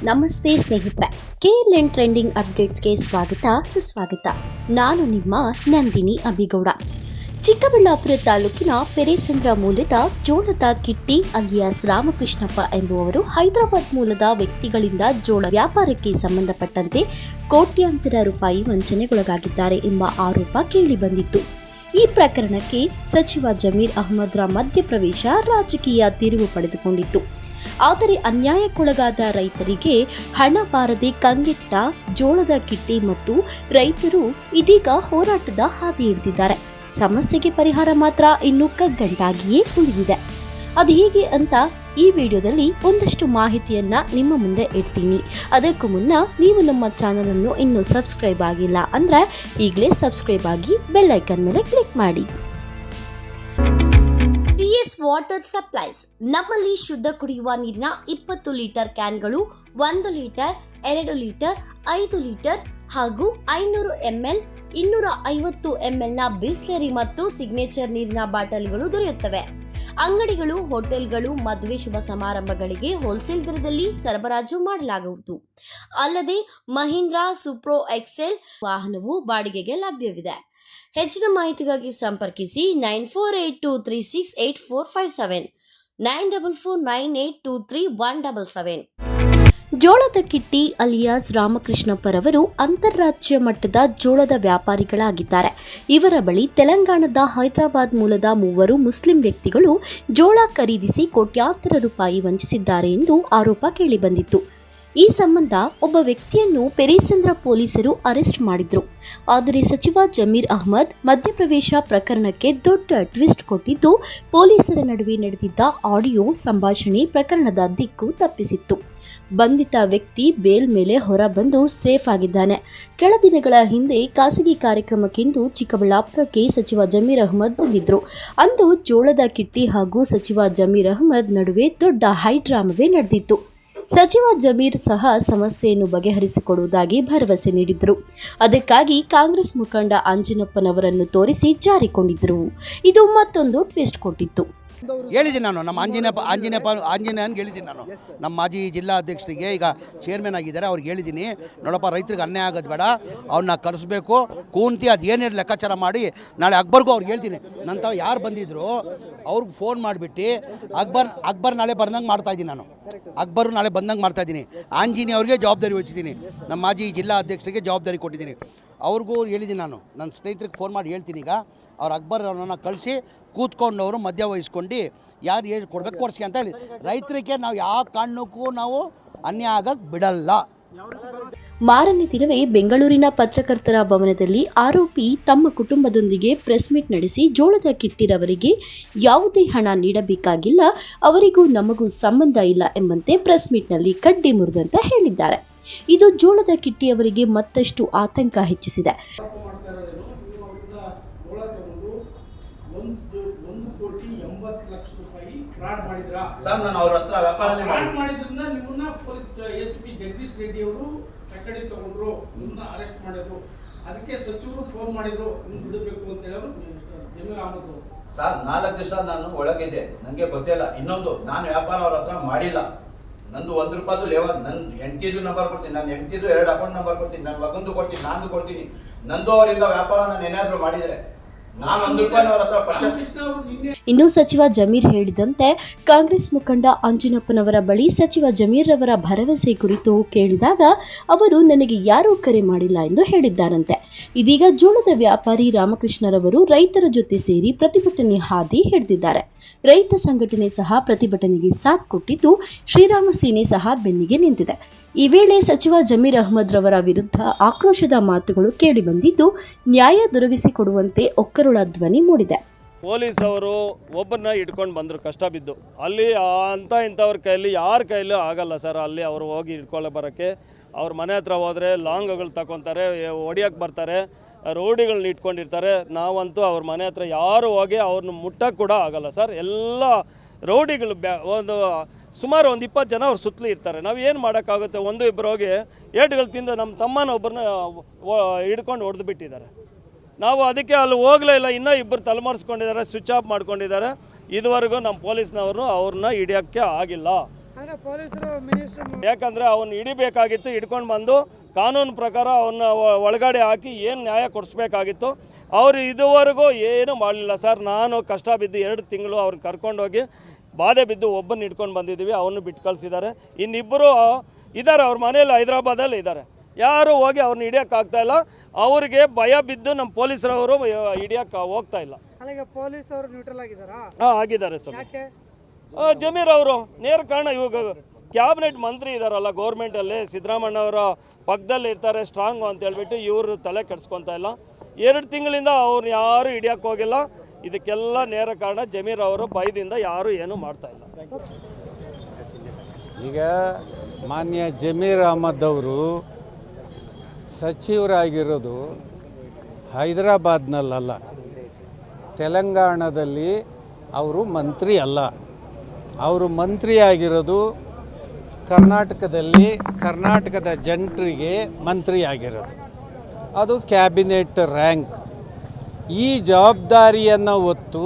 ನಮಸ್ತೆ ಸ್ನೇಹಿತರೆ, KLN trending ಅಪ್ಡೇಟ್ಸ್ಗೆ ಸ್ವಾಗತ ಸುಸ್ವಾಗತ. ನಾನು ನಿಮ್ಮ ನಂದಿನಿ ಅಭಿಗೌಡ. ಚಿಕ್ಕಬಳ್ಳಾಪುರ ತಾಲೂಕಿನ ಪೆರೇಸಂದ್ರ ಮೂಲದ ಜೋಳದ ಕಿಟ್ಟಿ ಅಲಿಯಾಸ್ ರಾಮಕೃಷ್ಣಪ್ಪ ಎಂಬುವವರು ಹೈದರಾಬಾದ್ ಮೂಲದ ವ್ಯಕ್ತಿಗಳಿಂದ ಜೋಳ ವ್ಯಾಪಾರಕ್ಕೆ ಸಂಬಂಧಪಟ್ಟಂತೆ ಕೋಟ್ಯಾಂತರ ರೂಪಾಯಿ ವಂಚನೆಗೊಳಗಾಗಿದ್ದಾರೆ ಎಂಬ ಆರೋಪ ಕೇಳಿಬಂದಿತ್ತು. ಈ ಪ್ರಕರಣಕ್ಕೆ ಸಚಿವ ಜಮೀರ್ ಅಹ್ಮದ್ರ ಮಧ್ಯಪ್ರವೇಶ ರಾಜಕೀಯ ತಿರುವು ಪಡೆದುಕೊಂಡಿತ್ತು. ಆದರೆ ಅನ್ಯಾಯಕ್ಕೊಳಗಾದ ರೈತರಿಗೆ ಹಣ ಬಾರದೆ ಕಂಗೆಟ್ಟ ಜೋಳದ ಕಿಟ್ಟಿ ಮತ್ತು ರೈತರು ಇದೀಗ ಹೋರಾಟದ ಹಾದಿ ಹಿಡಿದಿದ್ದಾರೆ. ಸಮಸ್ಯೆಗೆ ಪರಿಹಾರ ಮಾತ್ರ ಇನ್ನೂ ಕಗ್ಗಂಟಾಗಿಯೇ ಉಳಿದಿದೆ. ಅದು ಹೇಗೆ ಅಂತ ಈ ವಿಡಿಯೋದಲ್ಲಿ ಒಂದಷ್ಟು ಮಾಹಿತಿಯನ್ನ ನಿಮ್ಮ ಮುಂದೆ ಇಡ್ತೀನಿ. ಅದಕ್ಕೂ ಮುನ್ನ ನೀವು ನಮ್ಮ ಚಾನಲ್ ಅನ್ನು ಇನ್ನೂ ಸಬ್ಸ್ಕ್ರೈಬ್ ಆಗಿಲ್ಲ ಅಂದ್ರೆ ಈಗಲೇ ಸಬ್ಸ್ಕ್ರೈಬ್ ಆಗಿ ಬೆಲ್ ಐಕಾನ್ ಮೇಲೆ ಕ್ಲಿಕ್ ಮಾಡಿ. TS ವಾಟರ್ ಸಪ್ಲೈಸ್ ನಮ್ಮಲ್ಲಿ ಶುದ್ಧ ಕುಡಿಯುವ ನೀರಿನ 20 ಲೀಟರ್ ಕ್ಯಾನ್ಗಳು 1 ಲೀಟರ್, 2 ಲೀಟರ್, 5 ಲೀಟರ್ ಹಾಗೂ 500 ml, 250 ml ನ ಬಿಸ್ಲೆರಿ ಮತ್ತು ಸಿಗ್ನೇಚರ್ ನೀರಿನ ಬಾಟಲಿಗಳು ದೊರೆಯುತ್ತವೆ. ಅಂಗಡಿಗಳು, ಹೋಟೆಲ್ಗಳು, ಮದುವೆ ಶುಭ ಸಮಾರಂಭಗಳಿಗೆ ಹೋಲ್ಸೇಲ್ ದರದಲ್ಲಿ ಸರಬರಾಜು ಮಾಡಲಾಗುವುದು. ಅಲ್ಲದೆ ಮಹೀಂದ್ರಾ ಸೂಪ್ರೋ ಎಕ್ಸೆಲ್ ವಾಹನವು ಬಾಡಿಗೆಗೆ ಲಭ್ಯವಿದೆ. ಹೆಚ್ಚಿನ ಮಾಹಿತಿಗಾಗಿ ಸಂಪರ್ಕಿಸಿ 9482368457 9449823177. ಜೋಳದ ಕಿಟ್ಟಿ ಅಲಿಯಾಸ್ ರಾಮಕೃಷ್ಣಪ್ಪರವರು ಅಂತಾರಾಜ್ಯ ಮಟ್ಟದ ಜೋಳದ ವ್ಯಾಪಾರಿಗಳಾಗಿದ್ದಾರೆ. ಇವರ ಬಳಿ ತೆಲಂಗಾಣದ ಹೈದರಾಬಾದ್ ಮೂಲದ 3 ಮುಸ್ಲಿಂ ವ್ಯಕ್ತಿಗಳು ಜೋಳ ಖರೀದಿಸಿ ಕೋಟ್ಯಾಂತರ ರೂಪಾಯಿ ವಂಚಿಸಿದ್ದಾರೆ ಎಂದು ಆರೋಪ ಕೇಳಿಬಂದಿತ್ತು. ಈ ಸಂಬಂಧ ಒಬ್ಬ ವ್ಯಕ್ತಿಯನ್ನು ಪೆರೇಸಂದ್ರ ಪೊಲೀಸರು ಅರೆಸ್ಟ್ ಮಾಡಿದ್ರು. ಆದರೆ ಸಚಿವ ಜಮೀರ್ ಅಹ್ಮದ್ ಮಧ್ಯಪ್ರವೇಶ ಪ್ರಕರಣಕ್ಕೆ ದೊಡ್ಡ ಟ್ವಿಸ್ಟ್ ಕೊಟ್ಟಿದ್ದು, ಪೊಲೀಸರ ನಡುವೆ ನಡೆದಿದ್ದ ಆಡಿಯೋ ಸಂಭಾಷಣೆ ಪ್ರಕರಣದ ದಿಕ್ಕು ತಪ್ಪಿಸಿತ್ತು. ಬಂಧಿತ ವ್ಯಕ್ತಿ ಬೇಲ್ ಮೇಲೆ ಹೊರಬಂದು ಸೇಫ್ ಆಗಿದ್ದಾನೆ. ಕೆಲ ದಿನಗಳ ಹಿಂದೆ ಖಾಸಗಿ ಕಾರ್ಯಕ್ರಮಕ್ಕೆಂದು ಚಿಕ್ಕಬಳ್ಳಾಪುರಕ್ಕೆ ಸಚಿವ ಜಮೀರ್ ಅಹ್ಮದ್ ಬಂದಿದ್ರು. ಅಂದು ಜೋಳದ ಕಿಟ್ಟಿ ಹಾಗೂ ಸಚಿವ ಜಮೀರ್ ಅಹ್ಮದ್ ನಡುವೆ ದೊಡ್ಡ ಹೈಡ್ರಾಮವೇ ನಡೆದಿತ್ತು. ಸಚಿವ ಜಮೀರ್ ಸಹ ಸಮಸ್ಯೆಯನ್ನು ಬಗೆಹರಿಸಿಕೊಡುವುದಾಗಿ ಭರವಸೆ ನೀಡಿದರು. ಅದಕ್ಕಾಗಿ ಕಾಂಗ್ರೆಸ್ ಮುಖಂಡ ಆಂಜಿನಪ್ಪನವರನ್ನು ತೋರಿಸಿ ಜಾರಿಕೊಂಡಿದ್ದರು. ಇದು ಮತ್ತೊಂದು ಟ್ವಿಸ್ಟ್ ಕೊಟ್ಟಿತ್ತು. ಹೇಳಿದ್ದೀನಿ ನಾನು ನಮ್ಮ ಆಂಜನೇಯನ್ಗೆ ಹೇಳಿದ್ದೀನಿ. ನಾನು ನಮ್ಮ ಮಾಜಿ ಜಿಲ್ಲಾ ಅಧ್ಯಕ್ಷರಿಗೆ ಈಗ ಚೇರ್ಮನ್ ಆಗಿದ್ದಾರೆ, ಅವ್ರಿಗೆ ಹೇಳಿದ್ದೀನಿ, ನೋಡಪ್ಪ ರೈತರಿಗೆ ಅನ್ಯಾಯ ಆಗೋದು ಬೇಡ, ಅವನ್ನ ಕರೆಸ್ಬೇಕು, ಕೂಂತಿ ಅದು ಏನೇನು ಲೆಕ್ಕಾಚಾರ ಮಾಡಿ ನಾಳೆ ಅಕ್ಬರ್ಗೂ ಅವ್ರಿಗೆ ಹೇಳ್ತೀನಿ. ನಂತರ ಯಾರು ಬಂದಿದ್ರು ಅವ್ರಿಗೆ ಫೋನ್ ಮಾಡಿಬಿಟ್ಟು ಅಕ್ಬರ್ ನಾಳೆ ಬಂದಂಗೆ ಮಾಡ್ತಾಯಿದ್ದೀನಿ. ನಾನು ಅಕ್ಬರು ನಾಳೆ ಬಂದಂಗೆ ಮಾಡ್ತಾಯಿದ್ದೀನಿ. ಆಂಜನೇಯ ಅವ್ರಿಗೆ ಜವಾಬ್ದಾರಿ ವಹಿಸಿದ್ದೀನಿ, ನಮ್ಮ ಮಾಜಿ ಜಿಲ್ಲಾ ಅಧ್ಯಕ್ಷರಿಗೆ ಜವಾಬ್ದಾರಿ ಕೊಟ್ಟಿದ್ದೀನಿ. ಅವ್ರಿಗೂ ಹೇಳಿದ್ದೀನಿ. ನಾನು ನನ್ನ ಸ್ನೇಹಿತರಿಗೆ ಫೋನ್ ಮಾಡಿ ಹೇಳ್ತೀನಿ. ಈಗ ಅವ್ರು ಅಕ್ಬರ್ ಅವ್ರನ್ನ ಕಳಿಸಿ ಕೂತ್ಕೊಂಡವರು ಮಧ್ಯ ವಹಿಸ್ಕೊಂಡು ಯಾರು ಏನು ಕೊಡ್ಬೇಕು ಕೊಡಿಸಿ ಅಂತ ಹೇಳಿ, ರೈತರಿಗೆ ನಾವು ಯಾವ ಕಾರಣಕ್ಕೂ ನಾವು ಅನ್ಯಾಯ ಆಗಕ್ಕೆ ಬಿಡಲ್ಲ. ಮಾರನೇ ದಿನವೇ ಬೆಂಗಳೂರಿನ ಪತ್ರಕರ್ತರ ಭವನದಲ್ಲಿ ಆರೋಪಿ ತಮ್ಮ ಕುಟುಂಬದೊಂದಿಗೆ ಪ್ರೆಸ್ ಮೀಟ್ ನಡೆಸಿ ಜೋಳದ ಕಿಟ್ಟಿರವರಿಗೆ ಯಾವುದೇ ಹಣ ನೀಡಬೇಕಾಗಿಲ್ಲ, ಅವರಿಗೂ ನಮಗೂ ಸಂಬಂಧ ಇಲ್ಲ ಎಂಬಂತೆ ಪ್ರೆಸ್ ಮೀಟ್ನಲ್ಲಿ ಕಡ್ಡಿ ಮುರಿದಂತೆ ಹೇಳಿದ್ದಾರೆ. ಇದು ಜೋಳದ ಕಿಟ್ಟಿಯವರಿಗೆ ಮತ್ತಷ್ಟು ಆತಂಕ ಹೆಚ್ಚಿಸಿದೆ. 1,80,00,000 ರೂಪಾಯಿ ಫ್ರಾಡ್ ಮಾಡಿದ್ರಾ ಸರ್? ನಾನು ಅವ್ರ ಹತ್ರ ವ್ಯಾಪಾರನೇ ಮಾಡಿದ್ರಿಂದ ನಿಮ್ಮನ್ನ ಪೊಲೀಸ್ ACP ಜಗದೀಶ್ ರೆಡ್ಡಿ ಅವರು ಕಸ್ಟಡಿ ತಗೊಂಡ್ರು, ನಿಮ್ಮನ್ನ ಅರೆಸ್ಟ್ ಮಾಡಿದ್ರು. ಅದಕ್ಕೆ ಸಚಿವರು ಫೋನ್ ಮಾಡಿದ್ರು, ನಿಮ್ಗೆ ಬಿಡಬೇಕು ಅಂತ ಹೇಳಿದ್ರು ಜಮೀರ್ ಅಹ್ಮದ್ ಸರ್. 4 ದಿವಸ ನಾನು ಒಳಗಿದ್ದೆ, ನನಗೆ ಗೊತ್ತಿಲ್ಲ. ಇನ್ನೊಂದು, ನಾನು ವ್ಯಾಪಾರ ಅವ್ರ ಹತ್ರ ಮಾಡಿಲ್ಲ. ನಂದು 1 ರೂಪಾಯಿದು ಲೇವಾ, ನನ್ನ ಹೆಂಡತಿದು ನಂಬರ್ ಕೊಡ್ತೀನಿ, ನನ್ನ ಹೆಂಡತಿದು 2 ಅಕೌಂಟ್ ನಂಬರ್ ಕೊಡ್ತೀನಿ, ನನ್ನ ಮಗಂದು ಕೊಡ್ತೀನಿ, ನಂದು ಕೊಡ್ತೀನಿ. ನಂದು ಅವರಿಂದ ವ್ಯಾಪಾರ ನಾನು ಏನಾದರೂ ಮಾಡಿದರೆ ನಾನು 1 ರೂಪಾಯಿ ಅವ್ರ ಹತ್ರ ಪರ್ಚೇಸ್. ಇನ್ನು ಸಚಿವ ಜಮೀರ್ ಹೇಳಿದಂತೆ ಕಾಂಗ್ರೆಸ್ ಮುಖಂಡ ಆಂಜಿನಪ್ಪನವರ ಬಳಿ ಸಚಿವ ಜಮೀರ್ ರವರ ಭರವಸೆ ಕುರಿತು ಕೇಳಿದಾಗ ಅವರು ನನಗೆ ಯಾರೂ ಕರೆ ಮಾಡಿಲ್ಲ ಎಂದು ಹೇಳಿದ್ದಾರಂತೆ. ಇದೀಗ ಜೋಳದ ವ್ಯಾಪಾರಿ ರಾಮಕೃಷ್ಣರವರು ರೈತರ ಜೊತೆ ಸೇರಿ ಪ್ರತಿಭಟನೆ ಹಾದಿ ಹಿಡಿದಿದ್ದಾರೆ. ರೈತ ಸಂಘಟನೆ ಸಹ ಪ್ರತಿಭಟನೆಗೆ ಸಾಥ್ ಕೊಟ್ಟಿದ್ದು, ಶ್ರೀರಾಮ ಸೇನೆ ಸಹ ಬೆನ್ನಿಗೆ ನಿಂತಿದೆ. ಈ ವೇಳೆ ಸಚಿವ ಜಮೀರ್ ಅಹ್ಮದ್ ರವರ ವಿರುದ್ಧ ಆಕ್ರೋಶದ ಮಾತುಗಳು ಕೇಳಿಬಂದಿದ್ದು, ನ್ಯಾಯ ದೊರಕಿಸಿಕೊಡುವಂತೆ ಒಕ್ಕರುಳ ಧ್ವನಿ ಮೂಡಿದೆ. ಪೊಲೀಸ್ ಅವರು ಒಬ್ಬರನ್ನ ಇಟ್ಕೊಂಡು ಬಂದರು ಕಷ್ಟ ಬಿದ್ದು. ಅಲ್ಲಿ ಇಂಥವ್ರ ಕೈಯಲ್ಲಿ ಯಾರ ಕೈಯಲ್ಲೂ ಆಗಲ್ಲ ಸರ್. ಅಲ್ಲಿ ಅವರು ಹೋಗಿ ಇಟ್ಕೊಳ್ಳೋ ಬರೋಕ್ಕೆ ಅವ್ರ ಮನೆ ಹತ್ರ ಹೋದರೆ ಲಾಂಗ್ಗಳು ತಗೊತಾರೆ, ಹೊಡಿಯೋಕ್ಕೆ ಬರ್ತಾರೆ, ರೋಡಿಗಳನ್ನ ಇಟ್ಕೊಂಡಿರ್ತಾರೆ. ನಾವಂತೂ ಅವ್ರ ಮನೆ ಹತ್ರ ಯಾರು ಹೋಗಿ ಅವ್ರನ್ನ ಮುಟ್ಟಕ್ಕೆ ಕೂಡ ಆಗಲ್ಲ ಸರ್. ಎಲ್ಲ ರೌಡಿಗಳು ಸುಮಾರು 20 ಜನ ಅವ್ರು ಸುತ್ತಲೂ ಇರ್ತಾರೆ. ನಾವು ಏನು ಮಾಡೋಕ್ಕಾಗುತ್ತೆ? 1-2 ಹೋಗಿ ಏಟುಗಳು ತಿಂದು ನಮ್ಮ ತಮ್ಮನ ಒಬ್ಬರನ್ನ ಹಿಡ್ಕೊಂಡು ಹೊಡೆದು ಬಿಟ್ಟಿದ್ದಾರೆ. ನಾವು ಅದಕ್ಕೆ ಅಲ್ಲಿ ಹೋಗಲೇ ಇಲ್ಲ. ಇನ್ನೂ 2 ತಲೆಮರೆಸ್ಕೊಂಡಿದ್ದಾರೆ, ಸ್ವಿಚ್ ಆಫ್ ಮಾಡ್ಕೊಂಡಿದ್ದಾರೆ. ಇದುವರೆಗೂ ನಮ್ಮ ಪೊಲೀಸ್ನವರು ಅವ್ರನ್ನ ಹಿಡಿಯೋಕ್ಕೆ ಆಗಿಲ್ಲ. ಯಾಕಂದರೆ ಅವನು ಹಿಡಿಬೇಕಾಗಿತ್ತು, ಹಿಡ್ಕೊಂಡು ಬಂದು ಕಾನೂನು ಪ್ರಕಾರ ಅವನ್ನ ಒಳಗಡೆ ಹಾಕಿ ಏನು ನ್ಯಾಯ ಕೊಡಿಸ್ಬೇಕಾಗಿತ್ತು. ಅವರು ಇದುವರೆಗೂ ಏನೂ ಮಾಡಲಿಲ್ಲ ಸರ್. ನಾನು ಕಷ್ಟ ಬಿದ್ದು 2 ತಿಂಗಳು ಅವ್ರನ್ನ ಕರ್ಕೊಂಡೋಗಿ ಬಾಧೆ ಬಿದ್ದು ಒಬ್ಬನ ಹಿಡ್ಕೊಂಡು ಬಂದಿದ್ದೀವಿ, ಅವನು ಬಿಟ್ಟು ಕಳಿಸಿದ್ದಾರೆ. ಇನ್ನಿಬ್ಬರು ಇದ್ದಾರೆ ಅವ್ರ ಮನೇಲಿ ಹೈದರಾಬಾದಲ್ಲಿ ಇದ್ದಾರೆ. ಯಾರು ಹೋಗಿ ಅವ್ರನ್ನ ಹಿಡಿಯೋಕ್ಕಾಗ್ತಾಯಿಲ್ಲ. ಅವ್ರಿಗೆ ಭಯ ಬಿದ್ದು ನಮ್ಮ ಪೊಲೀಸರವರು ಹಿಡಿಯೋಕ್ಕೆ ಹೋಗ್ತಾ ಇಲ್ಲ. ಹಾಂ, ಆಗಿದ್ದಾರೆ ಸರ್. ಜಮೀರ್ ಅವರು ನೇರ ಕಾರಣ. ಇವಾಗ ಕ್ಯಾಬಿನೆಟ್ ಮಂತ್ರಿ ಇದ್ದಾರಲ್ಲ ಗೌರ್ಮೆಂಟಲ್ಲಿ, ಸಿದ್ದರಾಮಣ್ಣವರ ಪಕ್ಕದಲ್ಲಿ ಇರ್ತಾರೆ ಸ್ಟ್ರಾಂಗು ಅಂತ ಹೇಳ್ಬಿಟ್ಟು ಇವರು ತಲೆ ಕೆಡಿಸ್ಕೊತಾ ಇಲ್ಲ. 2 ತಿಂಗಳಿಂದ ಅವ್ರು ಯಾರು ಹಿಡಿಯೋಕ್ಕೆ ಹೋಗಿಲ್ಲ. ಇದಕ್ಕೆಲ್ಲ ನೇರ ಕಾರಣ ಜಮೀರ್ ಅವರು ಭಯದಿಂದ ಯಾರು ಏನೂ ಮಾಡ್ತಾ ಇಲ್ಲ. ಈಗ ಮಾನ್ಯ ಜಮೀರ್ ಅಹಮದ್ ಅವರು ಸಚಿವರಾಗಿರೋದು ಹೈದರಾಬಾದ್ನಲ್ಲ, ತೆಲಂಗಾಣದಲ್ಲಿ ಅವರು ಮಂತ್ರಿ ಅಲ್ಲ. ಅವರು ಮಂತ್ರಿ ಆಗಿರೋದು ಕರ್ನಾಟಕದಲ್ಲಿ, ಕರ್ನಾಟಕದ ಜನರಿಗೆ ಮಂತ್ರಿ ಆಗಿರೋದು. ಅದು ಕ್ಯಾಬಿನೆಟ್ ರ್ಯಾಂಕ್. ಈ ಜವಾಬ್ದಾರಿಯನ್ನು ಹೊತ್ತು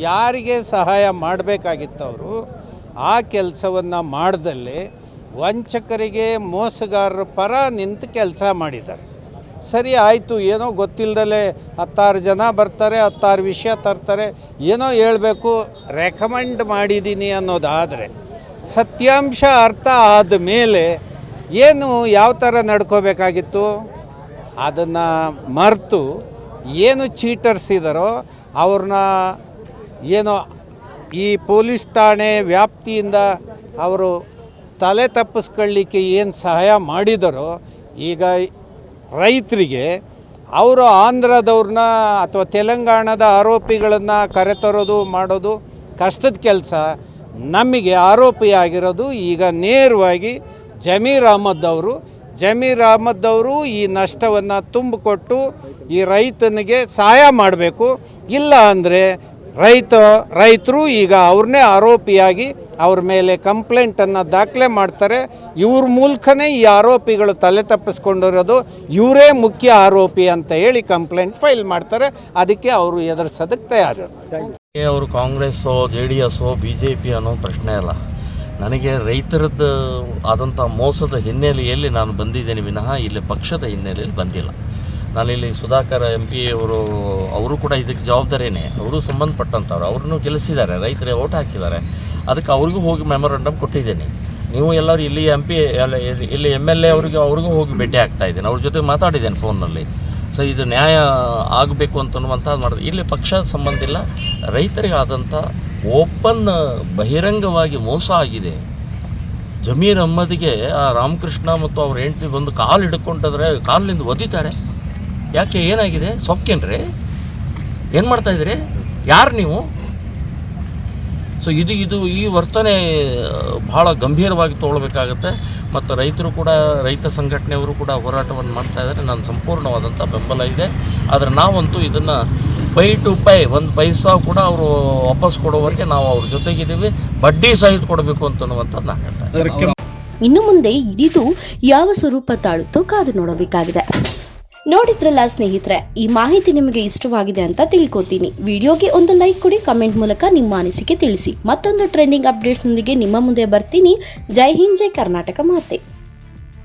ಯಾರಿಗೆ ಸಹಾಯ ಮಾಡಬೇಕಾಗಿತ್ತು ಅವರು ಆ ಕೆಲಸವನ್ನು ಮಾಡ್ದಲ್ಲೇ ವಂಚಕರಿಗೆ, ಮೋಸಗಾರರ ಪರ ನಿಂತು ಕೆಲಸ ಮಾಡಿದ್ದಾರೆ. ಸರಿ ಆಯಿತು, ಏನೋ ಗೊತ್ತಿಲ್ಲದಲೇ 10 ಜನ ಬರ್ತಾರೆ, 10 ವಿಷಯ ತರ್ತಾರೆ, ಏನೋ ಹೇಳಬೇಕು, ರೆಕಮೆಂಡ್ ಮಾಡಿದ್ದೀನಿ ಅನ್ನೋದಾದರೆ ಸತ್ಯಾಂಶ ಅರ್ಥ ಆದ ಮೇಲೆ ಏನು ಯಾವ ಥರ ನಡ್ಕೋಬೇಕಾಗಿತ್ತು ಅದನ್ನು ಮರೆತು ಏನು ಚೀಟರ್ಸ್ ಇದ್ದಾರೋ ಅವ್ರನ್ನ ಏನೋ ಈ ಪೊಲೀಸ್ ಠಾಣೆ ವ್ಯಾಪ್ತಿಯಿಂದ ಅವರು ತಲೆ ತಪ್ಪಿಸ್ಕೊಳ್ಳಿಕ್ಕೆ ಏನು ಸಹಾಯ ಮಾಡಿದರೋ, ಈಗ ರೈತರಿಗೆ ಅವರು ಆಂಧ್ರದವ್ರನ್ನ ಅಥವಾ ತೆಲಂಗಾಣದ ಆರೋಪಿಗಳನ್ನು ಕರೆತರೋದು ಮಾಡೋದು ಕಷ್ಟದ ಕೆಲಸ. ನಮಗೆ ಆರೋಪಿಯಾಗಿರೋದು ಈಗ ನೇರವಾಗಿ ಜಮೀರ್ ಅಹಮದ್ ಅವರು. ಜಮೀರ್ ಅಹಮದ್ ಅವರು ಈ ನಷ್ಟವನ್ನು ತುಂಬಿಕೊಟ್ಟು ಈ ರೈತನಿಗೆ ಸಹಾಯ ಮಾಡಬೇಕು. ಇಲ್ಲ ಅಂದರೆ ರೈತರು ಈಗ ಅವ್ರನ್ನೇ ಆರೋಪಿಯಾಗಿ ಅವ್ರ ಮೇಲೆ ಕಂಪ್ಲೇಂಟನ್ನು ದಾಖಲೆ ಮಾಡ್ತಾರೆ. ಇವ್ರ ಮೂಲಕನೇ ಈ ಆರೋಪಿಗಳು ತಲೆ ತಪ್ಪಿಸ್ಕೊಂಡಿರೋದು, ಇವರೇ ಮುಖ್ಯ ಆರೋಪಿ ಅಂತ ಹೇಳಿ ಕಂಪ್ಲೇಂಟ್ ಫೈಲ್ ಮಾಡ್ತಾರೆ. ಅದಕ್ಕೆ ಅವರು ಎದುರಿಸೋದಕ್ಕೆ ತಯಾರು. ಅವರು ಕಾಂಗ್ರೆಸ್ಸೋ JDSಸೋ BJP ಅನ್ನೋ ಪ್ರಶ್ನೆ ಅಲ್ಲ. ನನಗೆ ರೈತರದ್ದು ಆದಂಥ ಮೋಸದ ಹಿನ್ನೆಲೆಯಲ್ಲಿ ನಾನು ಬಂದಿದ್ದೇನೆ ವಿನಃ ಇಲ್ಲಿ ಪಕ್ಷದ ಹಿನ್ನೆಲೆಯಲ್ಲಿ ಬಂದಿಲ್ಲ. ನಾನಿಲ್ಲಿ ಸುಧಾಕರ್ MP ಅವರು ಕೂಡ ಇದಕ್ಕೆ ಜವಾಬ್ದಾರಿನೇ. ಅವರು ಸಂಬಂಧಪಟ್ಟಂಥವ್ರು, ಅವ್ರನ್ನೂ ಗೆಲ್ಲಿಸಿದ್ದಾರೆ, ರೈತರೇ ಓಟ್ ಹಾಕಿದ್ದಾರೆ. ಅದಕ್ಕೆ ಅವ್ರಿಗೂ ಹೋಗಿ ಮೆಮೊರಂಡಮ್ ಕೊಟ್ಟಿದ್ದೇನೆ. ನೀವು ಎಲ್ಲರೂ ಇಲ್ಲಿ MP ಇಲ್ಲಿ MLA ಅವ್ರಿಗೂ ಹೋಗಿ ಭೇಟಿ ಆಗ್ತಾ ಇದ್ದೇನೆ, ಅವ್ರ ಜೊತೆ ಮಾತಾಡಿದ್ದೇನೆ ಫೋನ್ನಲ್ಲಿ. ಸೊ ಇದು ನ್ಯಾಯ ಆಗಬೇಕು ಅಂತನ್ನುವಂಥದ್ದು ಮಾಡಿದ್ರೆ ಇಲ್ಲಿ ಪಕ್ಷದ ಸಂಬಂಧ ಇಲ್ಲ. ರೈತರಿಗೆ ಆದಂಥ ಓಪನ್ ಬಹಿರಂಗವಾಗಿ ಮೋಸ ಆಗಿದೆ. ಜಮೀರ್ ಅಹಮದ್ಗೆ ಆ ರಾಮಕೃಷ್ಣ ಮತ್ತು ಅವ್ರ ಹೆಂಡತಿ ಬಂದು ಕಾಲು ಹಿಡ್ಕೊಂಡ್ರೆ ಕಾಲಿನಿಂದ ಒದಿತಾರೆ. ಯಾಕೆ, ಏನಾಗಿದೆ? ಸೊಕ್ಕೇನ್ರಿ? ಏನು ಮಾಡ್ತಾಯಿದ್ರಿ? ಯಾರು ನೀವು? ಸೊ ಇದು ಈ ವರ್ತನೆ ಭಾಳ ಗಂಭೀರವಾಗಿ ತೊಗೊಳ್ಬೇಕಾಗತ್ತೆ. ಮತ್ತು ರೈತರು ಕೂಡ, ರೈತ ಸಂಘಟನೆಯವರು ಕೂಡ ಹೋರಾಟವನ್ನು ಮಾಡ್ತಾಯಿದ್ದಾರೆ. ನನ್ನ ಸಂಪೂರ್ಣವಾದಂಥ ಬೆಂಬಲ ಇದೆ. ಆದರೆ ನಾವಂತೂ ಇದನ್ನು ಪೈ ಟು ಪೈ, 1 ಪೈಸಾ ಕೂಡ ಅವರು ವಾಪಸ್ ಕೊಡೋವರೆಗೆ ನಾವು ಅವ್ರ ಜೊತೆಗಿದ್ದೀವಿ. ಬಡ್ಡಿ ಸಹಿತ ಕೊಡಬೇಕು ಅಂತನ್ನುವಂಥದ್ದು ನಾನು ಹೇಳ್ತಾ ಇದ್ದೀನಿ. ಇನ್ನು ಮುಂದೆ ಇದು ಯಾವ ಸ್ವರೂಪ ತಾಳುತ್ತೋ ಕಾದು ನೋಡಬೇಕಾಗಿದೆ. ನೋಡಿದ್ರಲ್ಲ ಸ್ನೇಹಿತರೆ, ಈ ಮಾಹಿತಿ ನಿಮಗೆ ಇಷ್ಟವಾಗಿದೆ ಅಂತ ತಿಳ್ಕೊತೀನಿ. ವಿಡಿಯೋಗೆ ಒಂದು ಲೈಕ್ ಕೊಡಿ, ಕಮೆಂಟ್ ಮೂಲಕ ನಿಮ್ಮ ಅನಿಸಿಕೆ ತಿಳಿಸಿ. ಮತ್ತೊಂದು ಟ್ರೆಂಡಿಂಗ್ ಅಪ್ಡೇಟ್ಸ್ನೊಂದಿಗೆ ನಿಮ್ಮ ಮುಂದೆ ಬರ್ತೀನಿ. ಜೈ ಹಿಂದ್, ಜೈ ಕರ್ನಾಟಕ ಮಾತೆ.